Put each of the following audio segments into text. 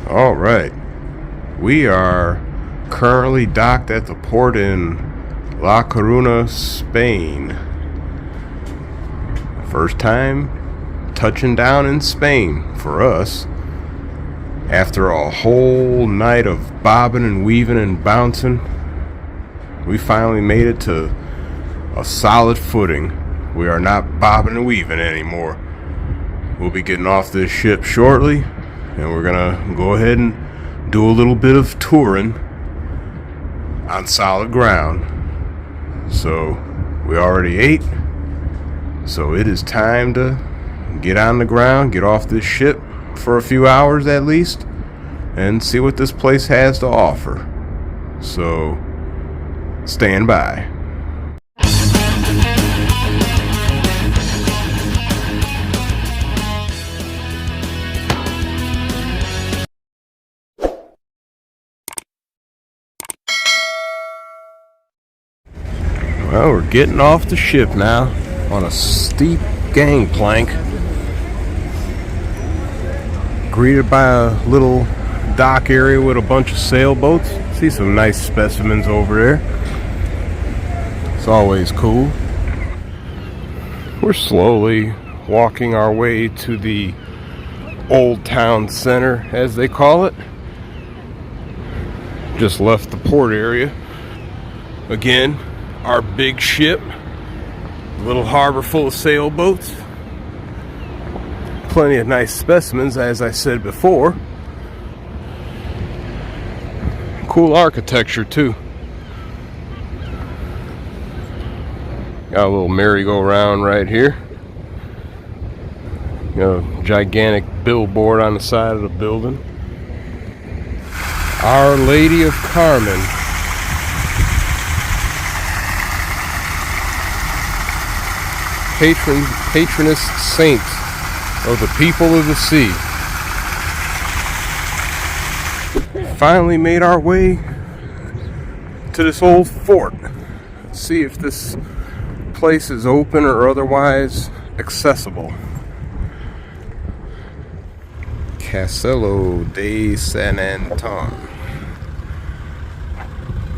All right. We are currently docked at the port in La Coruna, Spain. First time touching down in Spain for us. After a whole night of bobbing and weaving and bouncing, we finally made it to a solid footing. We are not bobbing and weaving anymore. We'll be getting off this ship shortly, and we're gonna go ahead and do a little bit of touring on solid ground. So we already ate, so it is time to get on the ground, get off this ship for a few hours at least, and see what this place has to offer. So stand by. Well, we're getting off the ship now on a steep gangplank, greeted by a little dock area with a bunch of sailboats. See some nice specimens over there. It's always cool. We're slowly walking our way to the Old Town Center, as they call it. Just left the port area. Again, our big ship, a little harbor full of sailboats. Plenty of nice specimens, as I said before. Cool architecture too. Got a little merry-go-round right here. Got a gigantic billboard on the side of the building. Our Lady of Carmen. Patroness saint of the people of the sea. Finally made our way to this old fort. Let's see if this place is open or otherwise accessible. Castelo de San Anton.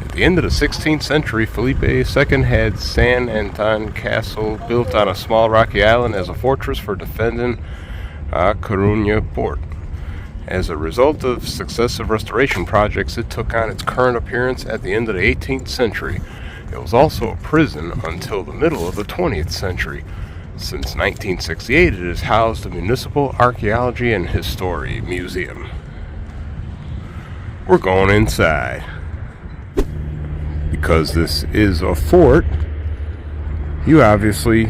At the end of the 16th century, Felipe II had San Anton Castle built on a small rocky island as a fortress for defending Coruna port. As a result of successive restoration projects, it took on its current appearance at the end of the 18th century. It was also a prison until the middle of the 20th century. Since 1968, it has housed the Municipal Archaeology and History Museum. We're going inside. Because this is a fort, you obviously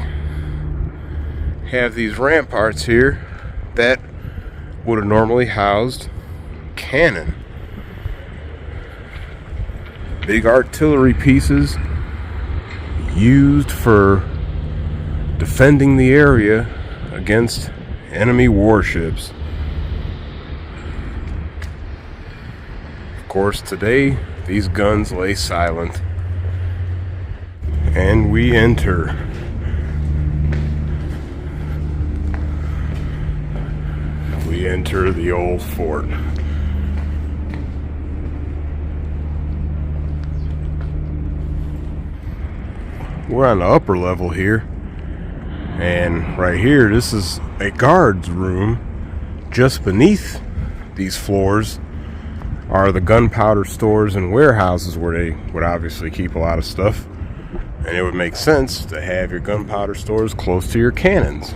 have these ramparts here that would have normally housed cannon. Big artillery pieces used for defending the area against enemy warships. Of course, today these guns lay silent, and we enter. We enter the old fort. We're on the upper level here, and right here, this is a guard's room. Just beneath these floors are the gunpowder stores and warehouses where they would obviously keep a lot of stuff, and it would make sense to have your gunpowder stores close to your cannons,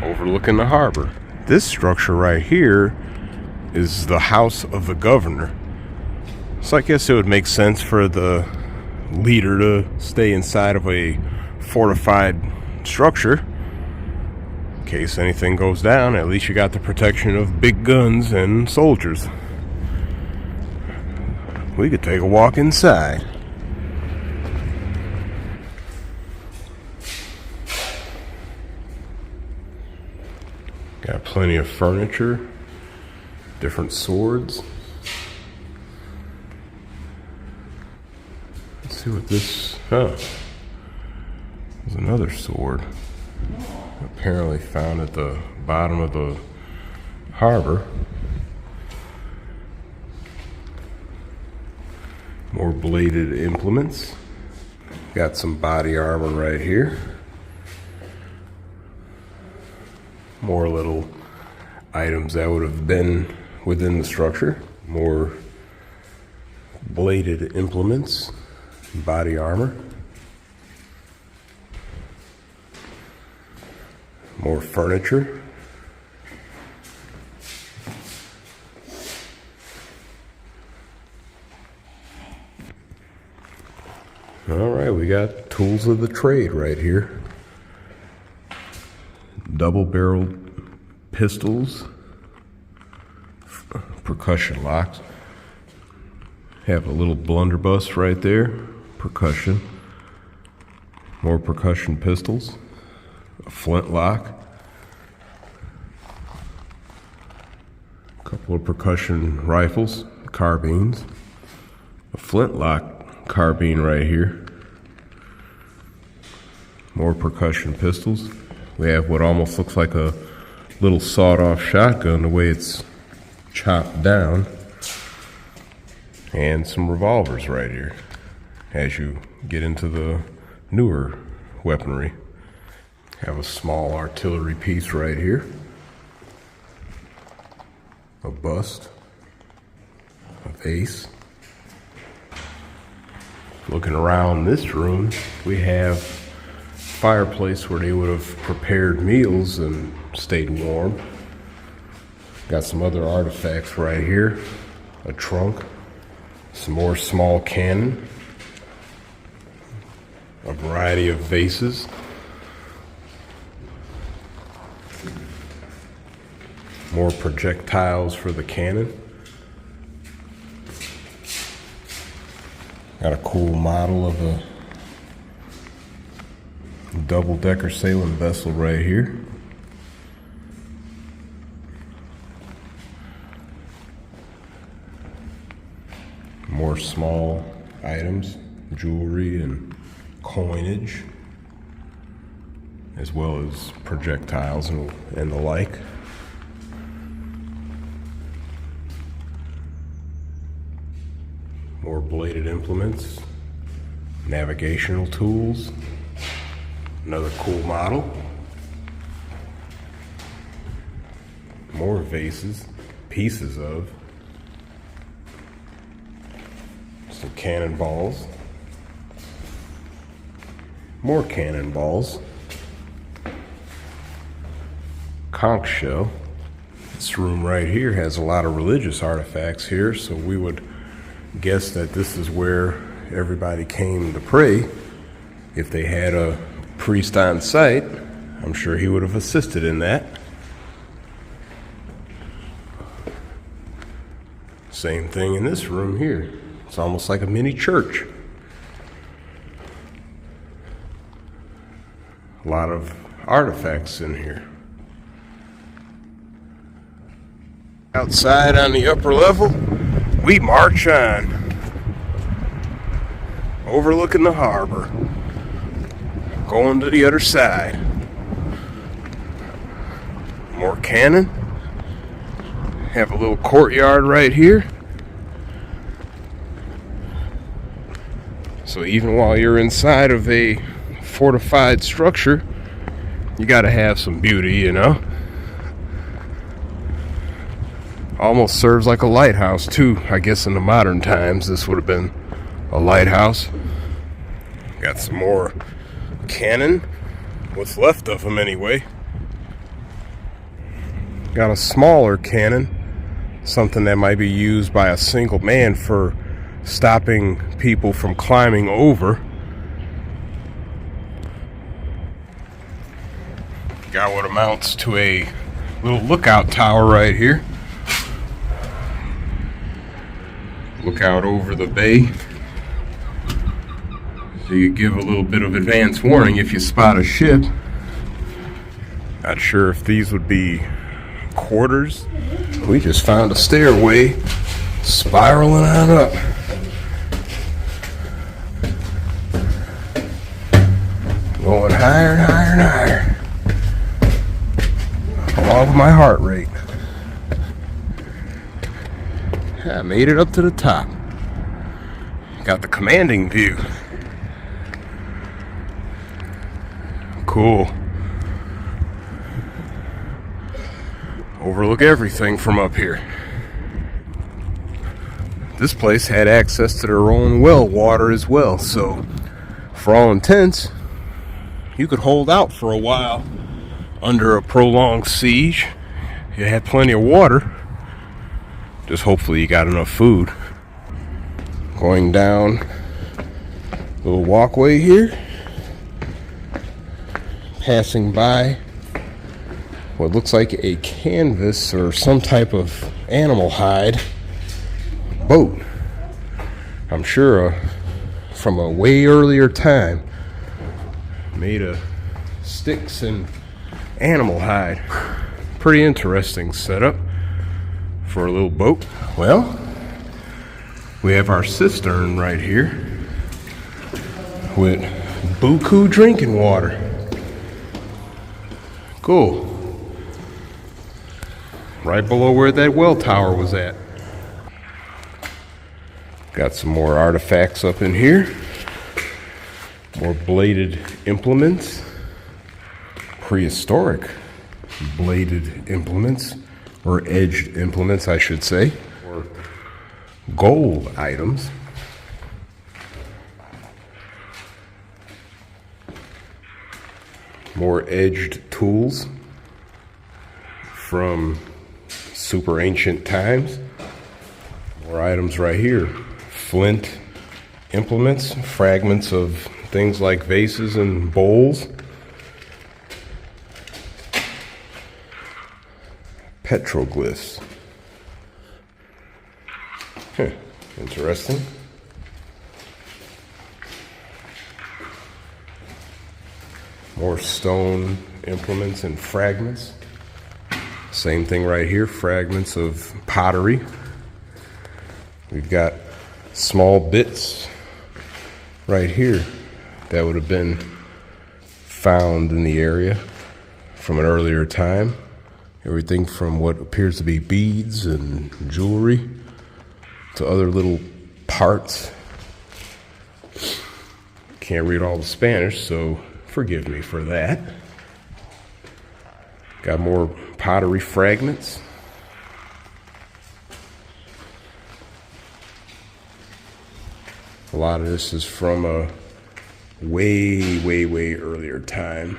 overlooking the harbor. This structure right here is the house of the governor, so I guess it would make sense for the leader to stay inside of a fortified structure. In case anything goes down, at least you got the protection of big guns and soldiers. We could take a walk inside. Got plenty of furniture, different swords. Let's see what this... Oh, there's another sword. Apparently found at the bottom of the harbor. More bladed implements. Got some body armor right here. More little items that would have been within the structure. More bladed implements, body armor. More furniture. All right, we got tools of the trade right here. Double-barreled pistols, percussion locks. Have a little blunderbuss right there, percussion. More percussion pistols, a flintlock, a couple of percussion rifles, carbines, a flintlock carbine right here. More percussion pistols. We have what almost looks like a little sawed-off shotgun the way it's chopped down. And some revolvers right here as you get into the newer weaponry. Have a small artillery piece right here. A bust of Ace. Looking around this room, we have a fireplace where they would have prepared meals and stayed warm. Got some other artifacts right here. A trunk, some more small cannon, a variety of vases, more projectiles for the cannon. Got a cool model of a double-decker sailing vessel right here. More small items, jewelry and coinage, as well as projectiles and the like. More bladed implements, navigational tools, another cool model. More vases, pieces of. Some cannonballs. More cannonballs. Conch shell. This room right here has a lot of religious artifacts here, so we would guess that this is where everybody came to pray. If they had a priest on site, I'm sure he would have assisted in that. Same thing in this room here. It's almost like a mini church. A lot of artifacts in here. Outside on the upper level, we march on, overlooking the harbor, going to the other side. More cannon. Have a little courtyard right here. So even while you're inside of a fortified structure, you gotta have some beauty, you know? Almost serves like a lighthouse too. I guess in the modern times this would have been a lighthouse. Got some more cannon, what's left of them anyway. Got a smaller cannon, something that might be used by a single man for stopping people from climbing over. Got what amounts to a little lookout tower right here. Look out over the bay, so you give a little bit of advance warning if you spot a ship. Not sure if these would be quarters. We just found a stairway spiraling on up. Going higher and higher and higher, along with my heart rate. I made it up to the top. Got the commanding view. Cool. Overlook everything from up here. This place had access to their own well water as well, so for all intents, you could hold out for a while under a prolonged siege. You had plenty of water. Just hopefully you got enough food. Going down a little walkway here, passing by what looks like a canvas or some type of animal hide boat. I'm sure from a way earlier time, made of sticks and animal hide. Pretty interesting setup for a little boat. Well, we have our cistern right here with buku drinking water. Cool. Right below where that well tower was at. Got some more artifacts up in here. More bladed implements. Prehistoric bladed implements, or edged implements, I should say. Or gold items. More edged tools from super ancient times. More items right here. Flint implements, fragments of things like vases and bowls. Petroglyphs. Interesting. More stone implements and fragments. Same thing right here, fragments of pottery. We've got small bits right here that would have been found in the area from an earlier time. Everything from what appears to be beads and jewelry to other little parts. Can't read all the Spanish, so forgive me for that. Got more pottery fragments. A lot of this is from a way earlier time.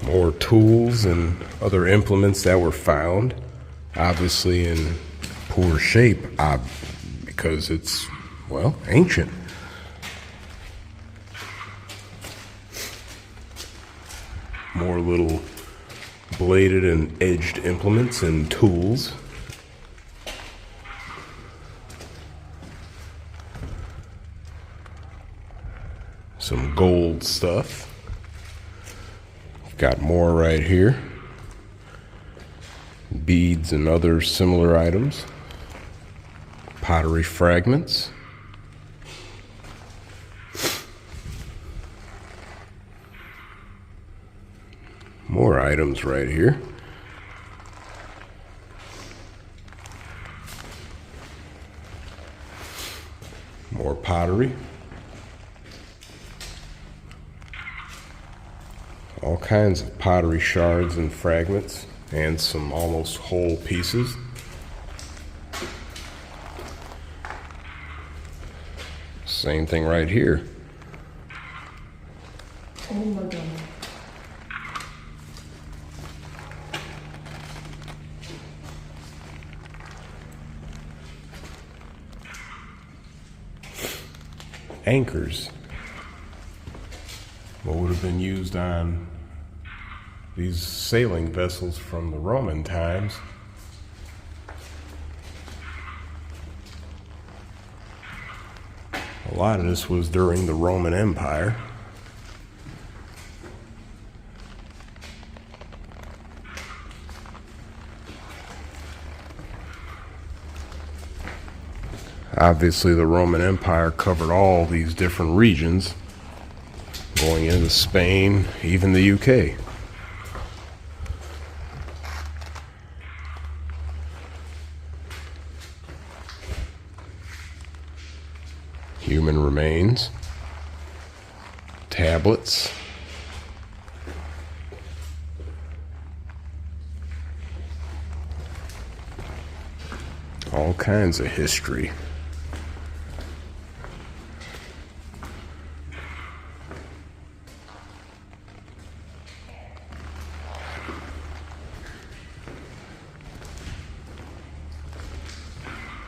More tools and other implements that were found, obviously in poor shape, because it's, well, ancient. More little bladed and edged implements and tools. Some gold stuff. Got more right here. Beads and other similar items. Pottery fragments. More items right here. More pottery. All kinds of pottery shards and fragments, and some almost whole pieces. Same thing right here. Oh my God. Anchors. What would have been used on these sailing vessels from the Roman times. A lot of this was during the Roman Empire. Obviously, the Roman Empire covered all these different regions, going into Spain, even the UK. Human remains. Tablets. All kinds of history.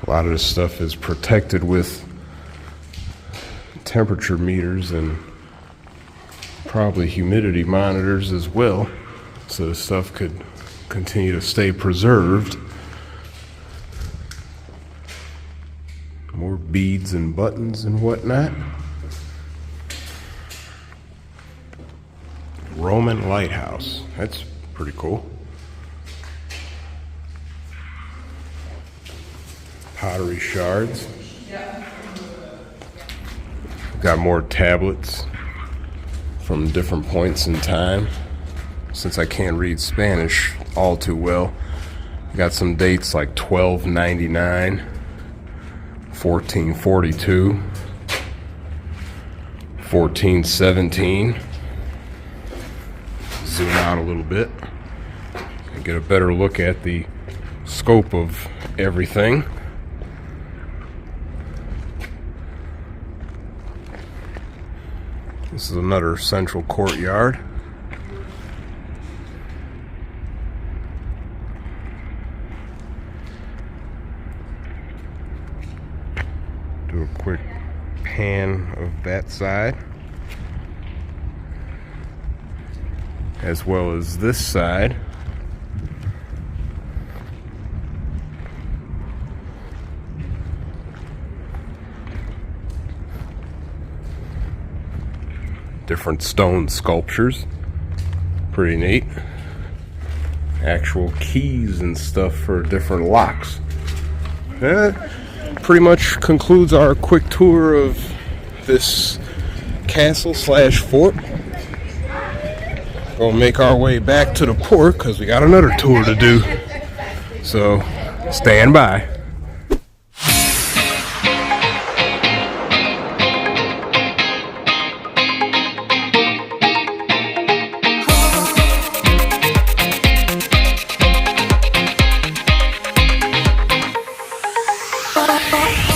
A lot of this stuff is protected with temperature meters and probably humidity monitors as well, so the stuff could continue to stay preserved. More beads and buttons and whatnot. Roman lighthouse. That's pretty cool. Pottery shards. Got more tablets from different points in time. Since I can't read Spanish all too well, got some dates like 1299, 1442, 1417. Zoom out a little bit and get a better look at the scope of everything. This is another central courtyard. Do a quick pan of that side, as well as this side. Different stone sculptures. Pretty neat. Actual keys and stuff for different locks. Pretty much concludes our quick tour of this castle slash fort. Gonna make our way back to the port because we got another tour to do. So stand by.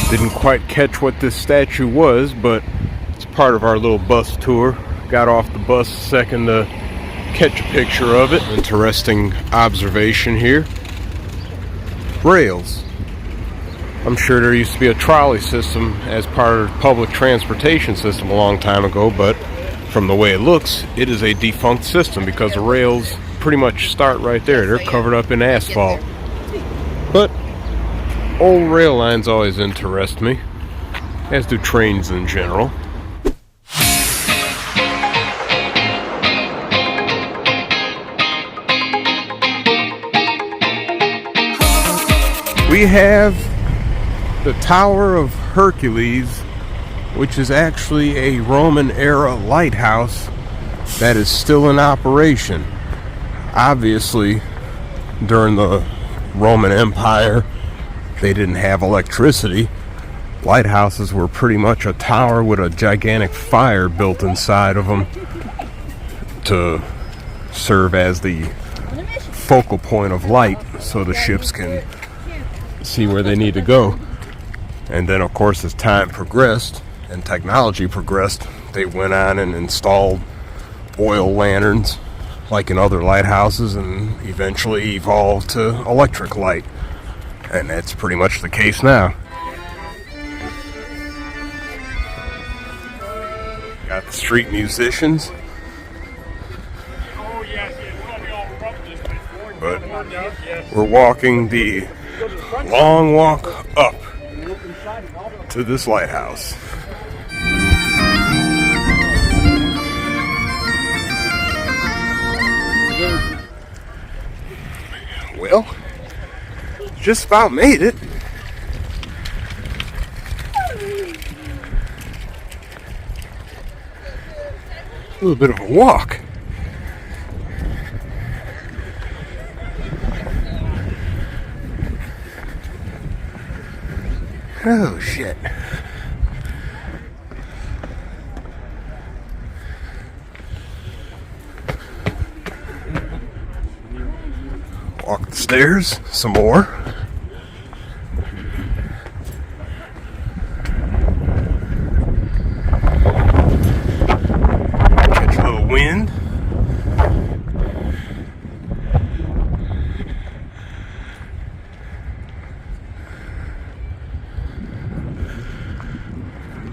Didn't quite catch what this statue was, but it's part of our little bus tour. Got off the bus a second to catch a picture of it. Interesting observation here. Rails. I'm sure there used to be a trolley system as part of the public transportation system a long time ago, but from the way it looks, it is a defunct system because the rails pretty much start right there. They're covered up in asphalt. But old rail lines always interest me, as do trains in general. We have the Tower of Hercules, which is actually a Roman era lighthouse that is still in operation. Obviously, during the Roman Empire, they didn't have electricity. Lighthouses were pretty much a tower with a gigantic fire built inside of them to serve as the focal point of light so the ships can see where they need to go. And then, of course, as time progressed and technology progressed, they went on and installed oil lanterns like in other lighthouses and eventually evolved to electric light. And that's pretty much the case now. Got the street musicians. But we're walking the long walk up to this lighthouse. Well, just about made it. A little bit of a walk. Oh shit. Walk the stairs some more. Catch a little wind.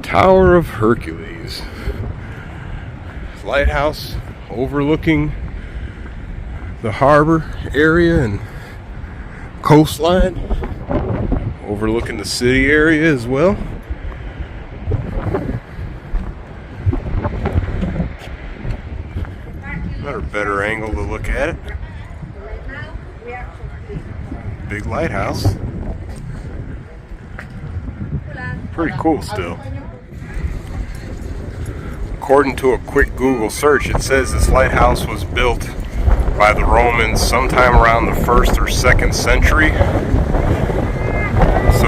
Tower of Hercules. Lighthouse overlooking the harbor area and coastline, overlooking the city area as well. Another better angle to look at it. Big lighthouse. Pretty cool still. According to a quick Google search, it says this lighthouse was built by the Romans sometime around the 1st or 2nd century. So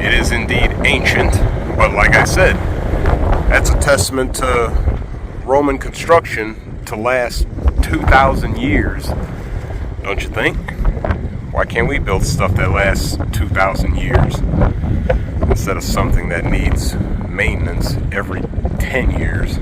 it is indeed ancient, but like I said, that's a testament to Roman construction to last 2,000 years. Don't you think? Why can't we build stuff that lasts 2,000 years instead of something that needs maintenance every 10 years?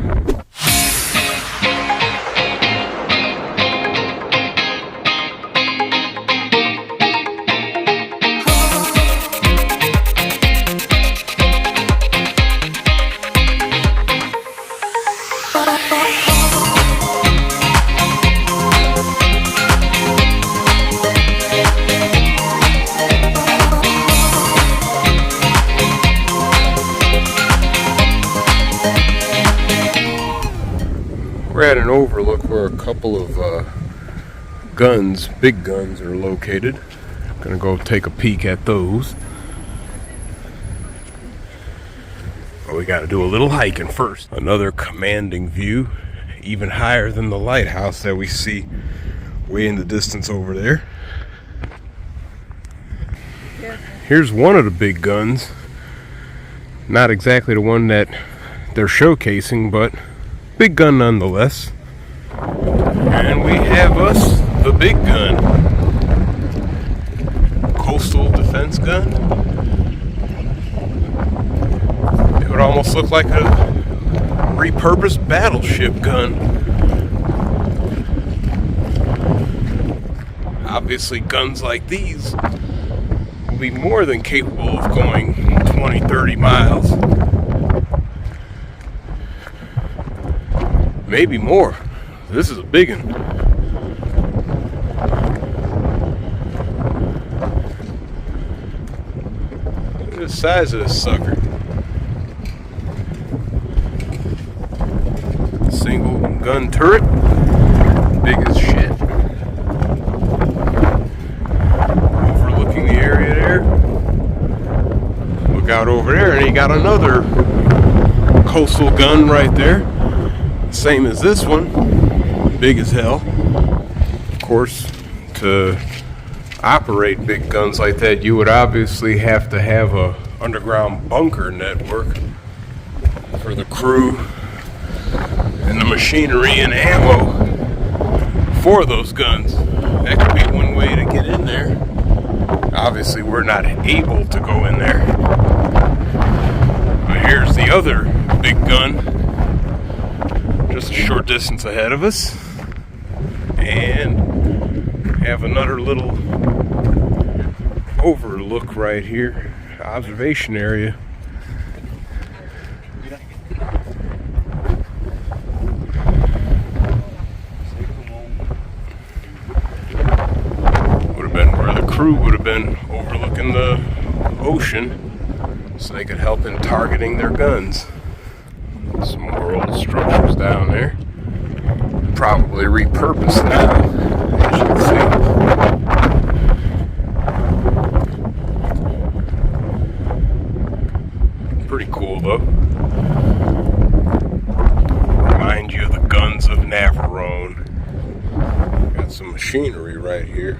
We're at an overlook where a couple of guns, big guns, are located. I'm gonna go take a peek at those. But we gotta do a little hiking first. Another commanding view, even higher than the lighthouse that we see way in the distance over there. Here's one of the big guns. Not exactly the one that they're showcasing, but big gun nonetheless. And we have us the big gun. Coastal defense gun. It would almost look like a repurposed battleship gun. Obviously guns like these will be more than capable of going 20, 30 miles. Maybe more. This is a big one. Look at the size of this sucker. Single gun turret. Big as shit. Overlooking the area there. Look out over there, and you got another coastal gun right there. Same as this one, big as hell. Of course, to operate big guns like that, you would obviously have to have a underground bunker network for the crew and the machinery and ammo for those guns. That could be one way to get in there. Obviously, we're not able to go in there. But here's the other big gun. Just a short distance ahead of us, and have another little overlook right here, observation area. Would have been where the crew would have been overlooking the ocean, so they could help in targeting their guns. Some more old structures down there. Probably repurposed now, as you can see. Pretty cool though. Remind you of the guns of Navarone. Got some machinery right here.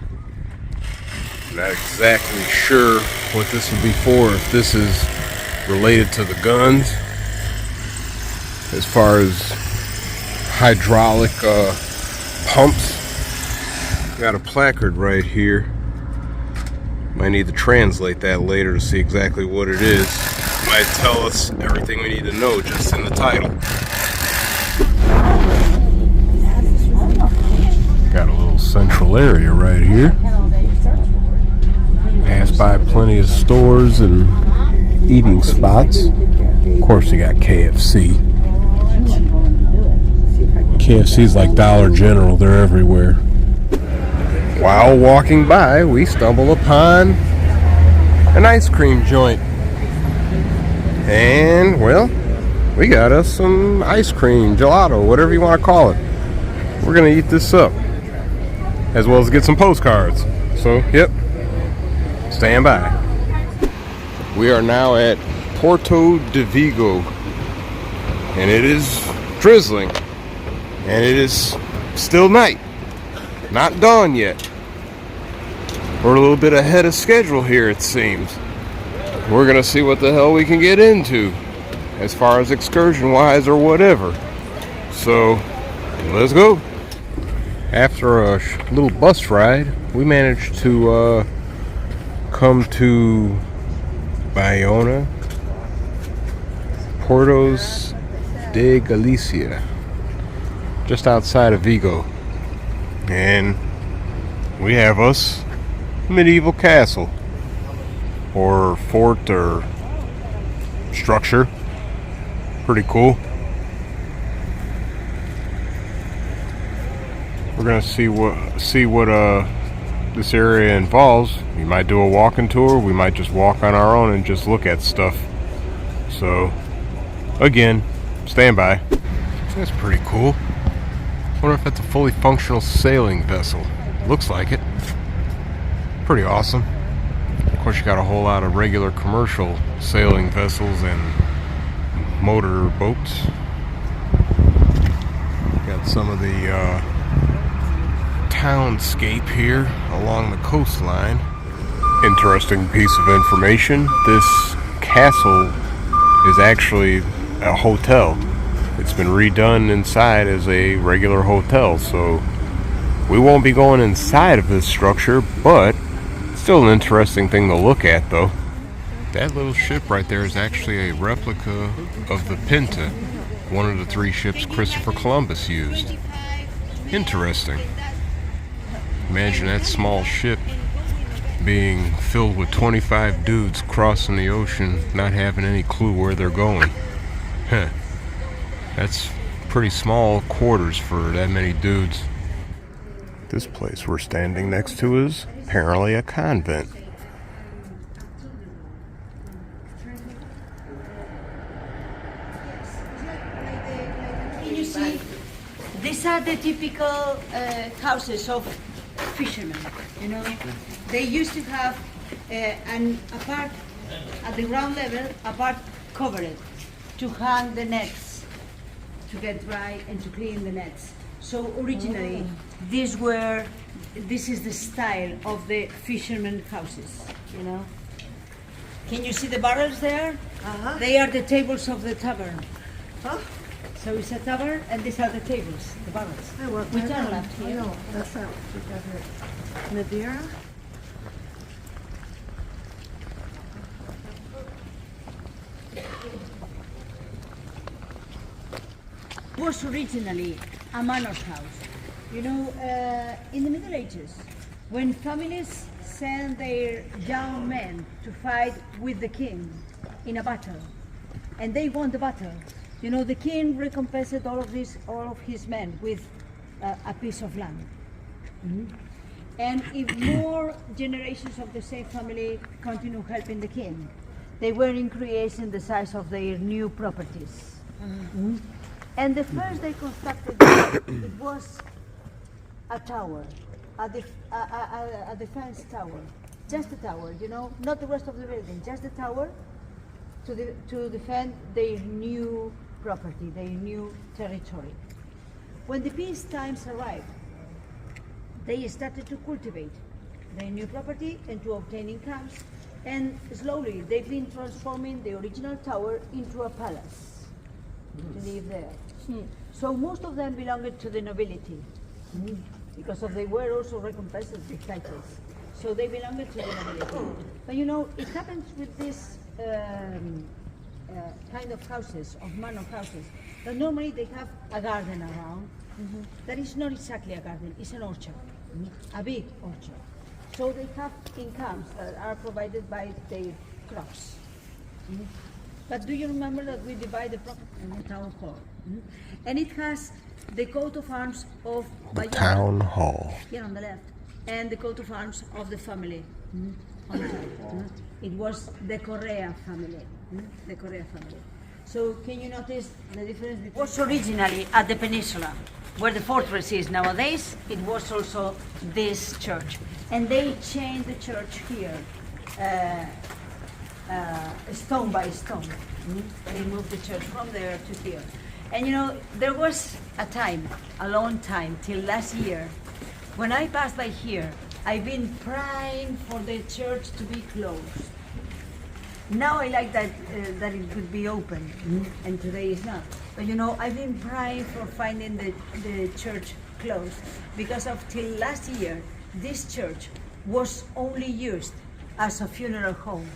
Not exactly sure what this would be for, if this is related to the guns. As far as hydraulic pumps, Got a placard right here. Might need to translate that later to see exactly what it is. Might tell us everything we need to know just in the title. Got a little central area right here. Pass by plenty of stores and eating spots. Of course, you got KFC. KFC's like Dollar General, they're everywhere. While walking by, we stumble upon an ice cream joint. And, well, we got us some ice cream, gelato, whatever you want to call it. We're going to eat this up, as well as get some postcards. So, yep, stand by. We are now at Porto de Vigo, and it is drizzling, and it is still night. Not dawn yet. We're a little bit ahead of schedule here, it seems. We're gonna see what the hell we can get into as far as excursion wise or whatever. So let's go. After a little bus ride, we managed to come to Bayona, Portos de Galicia, just outside of Vigo. And we have us a medieval castle or fort or structure. Pretty cool. We're gonna see what this area involves. We might do a walking tour. We might just walk on our own and just look at stuff. So again, stand by. That's pretty cool. Wonder if that's a fully functional sailing vessel. Looks like it. Pretty awesome. Of course, you got a whole lot of regular commercial sailing vessels and motor boats. Got some of the townscape here along the coastline. Interesting piece of information. This castle is actually a hotel. It's been redone inside as a regular hotel, so we won't be going inside of this structure, but still an interesting thing to look at, though. That little ship right there is actually a replica of the Pinta, one of the 3 ships Christopher Columbus used. Interesting. Imagine that small ship being filled with 25 dudes crossing the ocean, not having any clue where they're going. Heh. That's pretty small quarters for that many dudes. This place we're standing next to is apparently a convent. Can you see? These are the typical houses of fishermen. You know, they used to have a part at the ground level, a part covered to hang the nets, to get dry and to clean the nets. So originally, this is the style of the fishermen houses, you know. Can you see the barrels there? Uh-huh. They are the tables of the tavern. Huh? So it's a tavern, and these are the tables, the barrels. We turn left here. No, that's not. We got it. Madeira. Was originally a manor's house. You know, in the Middle Ages, when families sent their young men to fight with the king in a battle, and they won the battle, you know, the king recompensed all of his men with a piece of land. Mm-hmm. And if more generations of the same family continue helping the king, they were increasing the size of their new properties. Mm-hmm. And the first they constructed, it was a tower, a defense tower, just a tower, you know, not the rest of the building, just the tower to defend their new property, their new territory. When the peace times arrived, they started to cultivate their new property and to obtain incomes, and slowly they've been transforming the original tower into a palace to live there. So most of them belonged to the nobility. because they were also recompensed with titles. So they belonged to the nobility. But you know, it happens with this kind of houses, of manor houses, that normally they have a garden around. That is not exactly a garden, it's an orchard, a big orchard. So they have incomes that are provided by their crops. But do you remember that we divide the property in the town hall? And it has the coat of arms of The Bayona, town hall. here on the left, and the coat of arms of the family on the top. It was the Correa family. The Correa family. So can you notice the difference? It was originally at the peninsula, where the fortress is nowadays. It was also this church, and they changed the church here, stone by stone. They moved the church from there to here. And you know, there was a time, a long time, till last year, when I passed by here, I've been praying for the church to be closed. Now I like that that it could be open, and today is not. But you know, I've been praying for finding the church closed, because of till last year, this church was only used as a funeral home.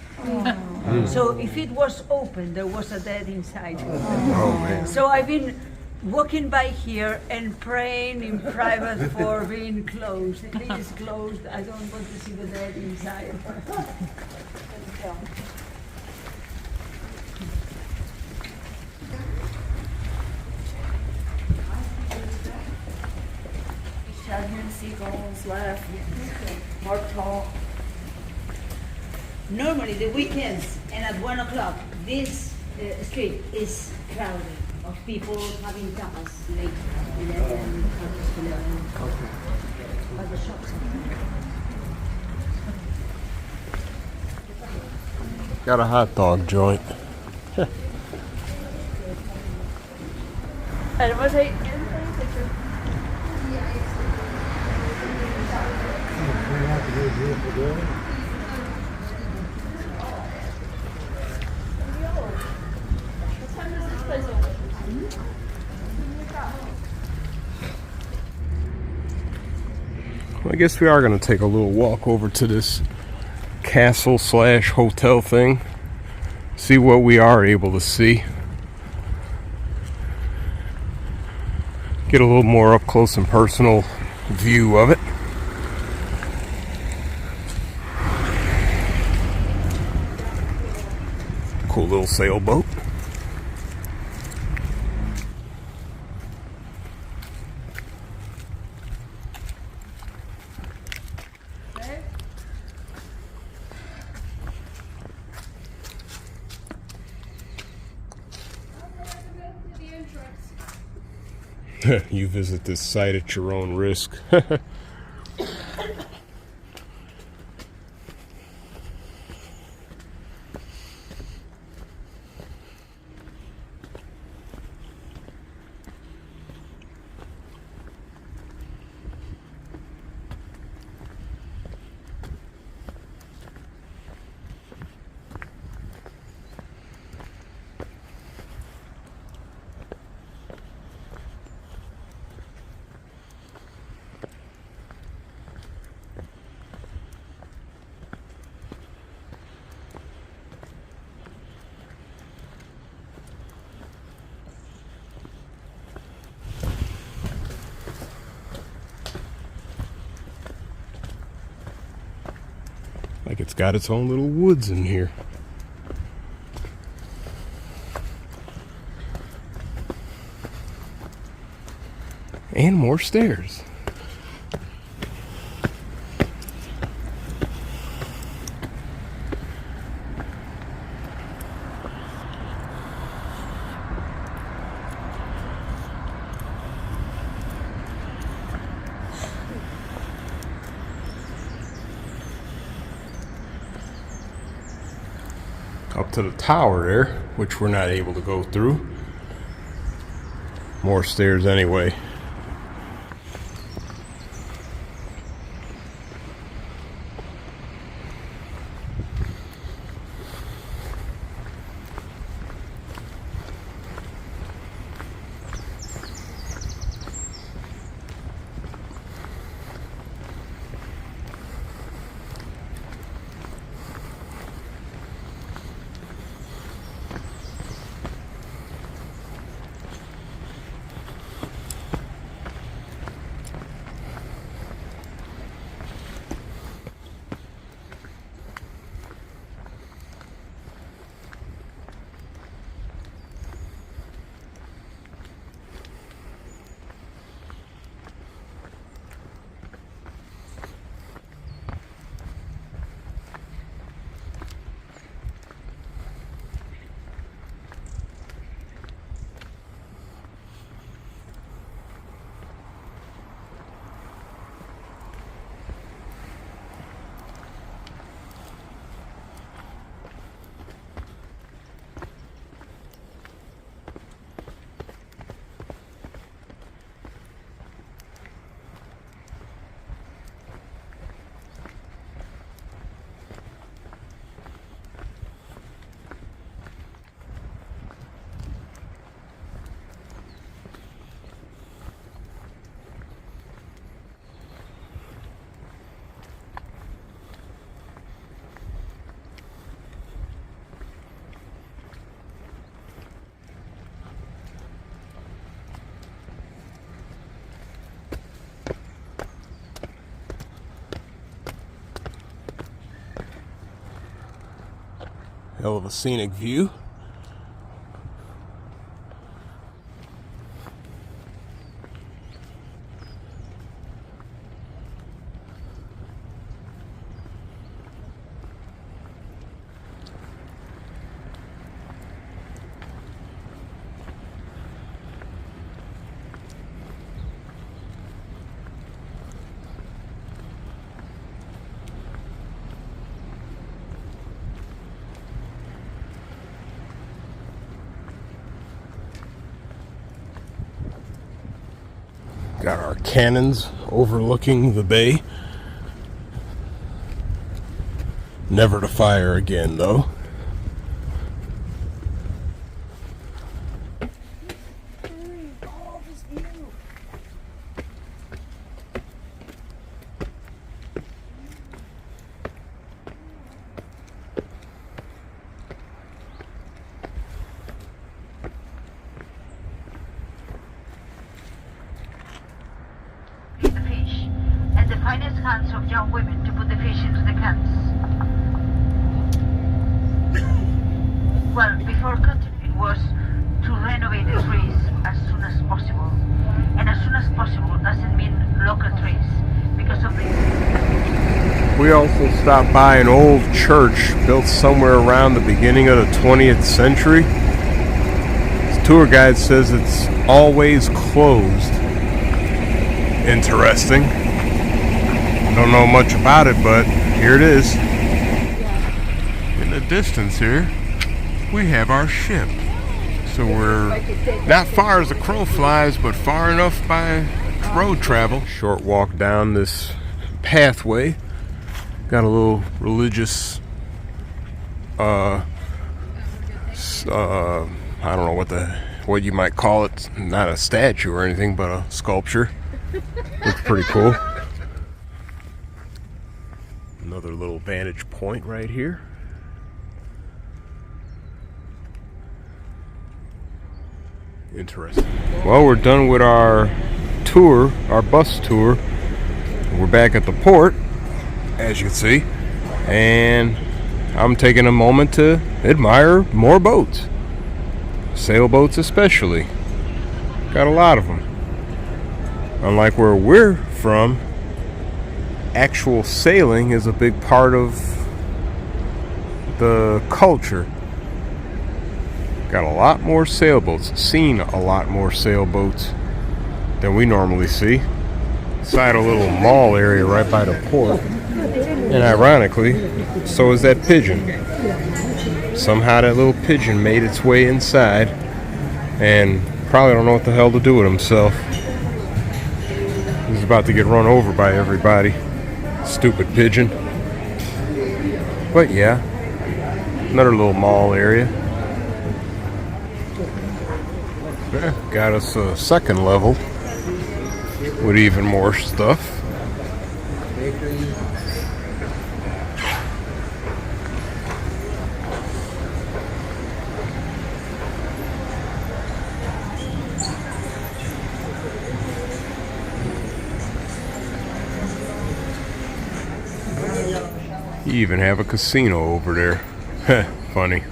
So if it was open, there was a dead inside. Oh, man. So I've been walking by here and praying in private for being closed. Please closed. I don't want to see the dead inside. Chadman, seagulls, left, Mark Tall. Normally the weekends and at 1 o'clock, this street is crowded of people having tapas late, 11, 11. But the shops are Got a hot dog joint. And was I I guess we are going to take a little walk over to this castle slash hotel thing. See what we are able to see. Get a little more up close and personal view of it. Cool little sailboat. You visit this site at your own risk. Like it's got its own little woods in here. And more stairs. Up to the tower there, which we're not able to go through. More stairs anyway. Hell of a scenic view. Got our cannons overlooking the bay. Never to fire again, though. Finest hands of young women to put the fish into the cans. Well, before continuing was to renovate the trees as soon as possible. And as soon as possible doesn't mean local trees, because of this. We also stopped by an old church built somewhere around the beginning of the 20th century. This tour guide says it's always closed. Interesting. Don't know much about it, but here it is. In the distance here, we have our ship. So we're not far as the crow flies, but far enough by road travel. Short walk down this pathway. Got a little religious, I don't know what you might call it. Not a statue or anything, but a sculpture. Looks pretty cool. Another little vantage point right here. Interesting. Well, we're done with our tour, our bus tour. We're back at the port, as you can see, and I'm taking a moment to admire more boats. Sailboats especially. Got a lot of them. Unlike where we're from, actual sailing is a big part of the culture. Got a lot more sailboats, seen a lot more sailboats than we normally see. Inside a little mall area right by the port. And ironically, so is that pigeon. Somehow that little pigeon made its way inside and probably don't know what the hell to do with himself. He's about to get run over by everybody. Stupid pigeon. But yeah, another little mall area. Yeah, got us a second level with even more stuff. You even have a casino over there. Heh, funny.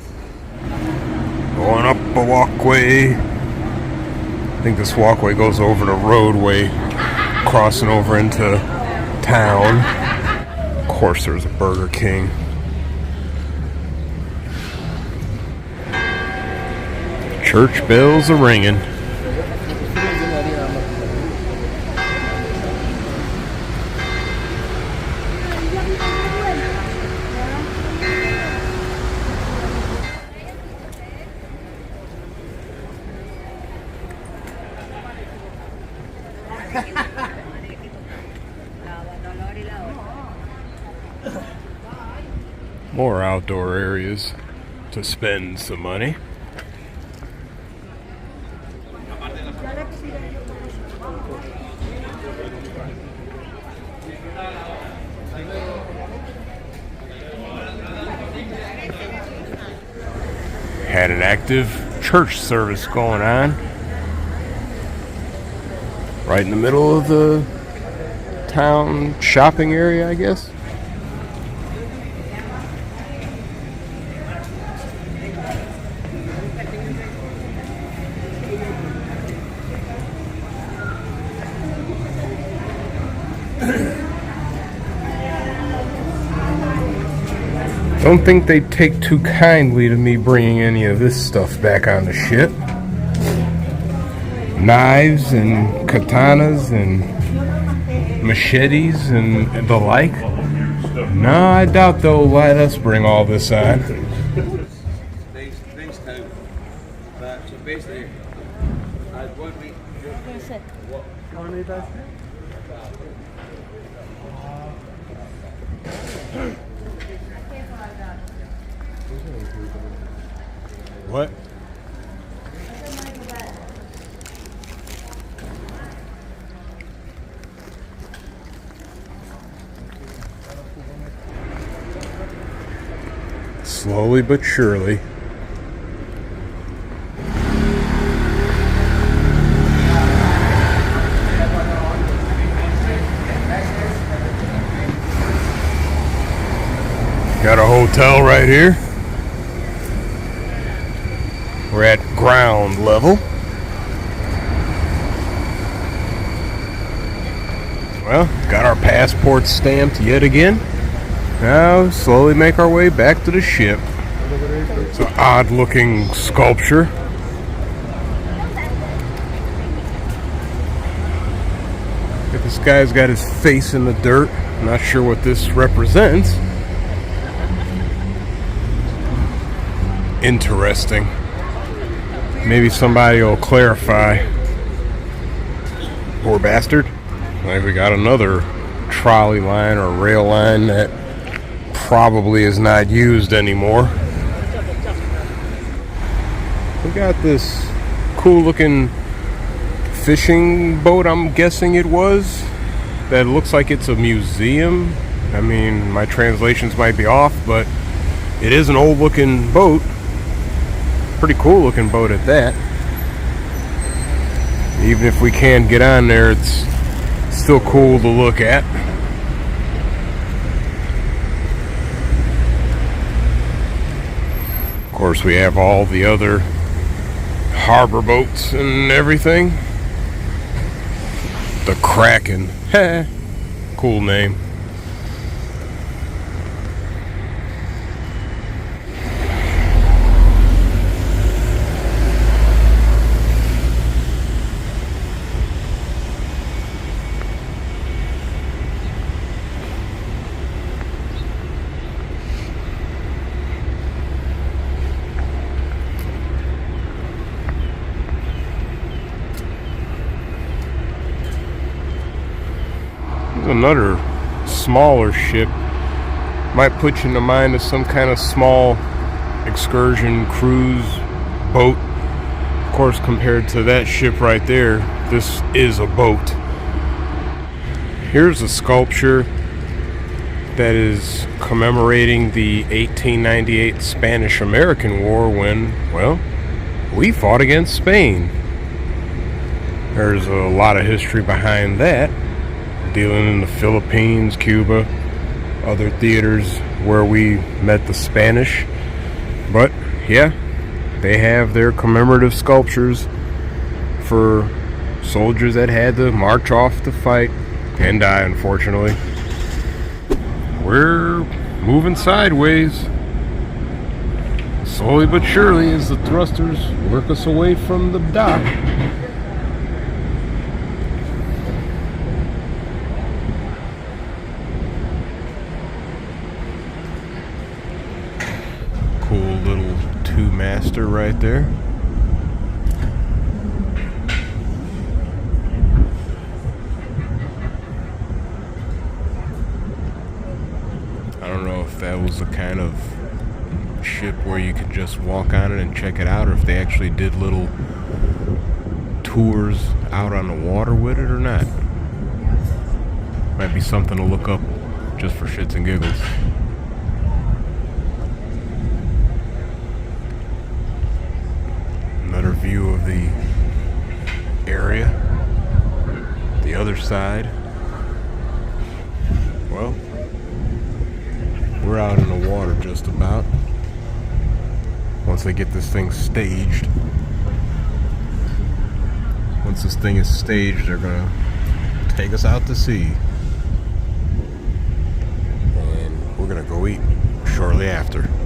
Going up a walkway. I think this walkway goes over the roadway, crossing over into town. Of course, there's a Burger King. Church bells are ringing. More outdoor areas to spend some money. Had an active church service going on right in the middle of the town shopping area, I guess. Don't think they'd take too kindly to me bringing any of this stuff back on the ship. Knives and katanas and machetes and the like. No, I doubt they'll let us bring all this on. So basically, one week. What? Slowly but surely. Got a hotel right here. We're at ground level. Well, got our passports stamped yet again. Now slowly make our way back to the ship. It's an odd looking sculpture. This guy's got his face in the dirt. Not sure what this represents. Interesting. Maybe somebody will clarify. Poor bastard. Like we got another trolley line or rail line that probably is not used anymore. We got this cool looking fishing boat, I'm guessing it was, that looks like it's a museum. I mean, my translations might be off, but it is an old looking boat. Pretty cool looking boat at that. Even if we can't get on there, it's still cool to look at. Of course, we have all the other harbor boats and everything. The Kraken. Cool name. Another smaller ship. Might put you in the mind of some kind of small excursion cruise boat. Of course, compared to that ship right there, this is a boat. Here's a sculpture that is commemorating the 1898 Spanish-American War when, well, we fought against Spain. There's a lot of history behind that, dealing in the Philippines, Cuba, other theaters where we met the Spanish. But yeah, they have their commemorative sculptures for soldiers that had to march off to fight and die, unfortunately. We're moving sideways, slowly but surely, as the thrusters work us away from the dock. Cool little two-master right there. I don't know if that was the kind of ship where you could just walk on it and check it out, or if they actually did little tours out on the water with it or not. Might be something to look up just for shits and giggles. Another view of the area. The other side. Well, we're out in the water just about. Once they get this thing staged. Once this thing is staged, they're gonna take us out to sea. And we're gonna go eat shortly after.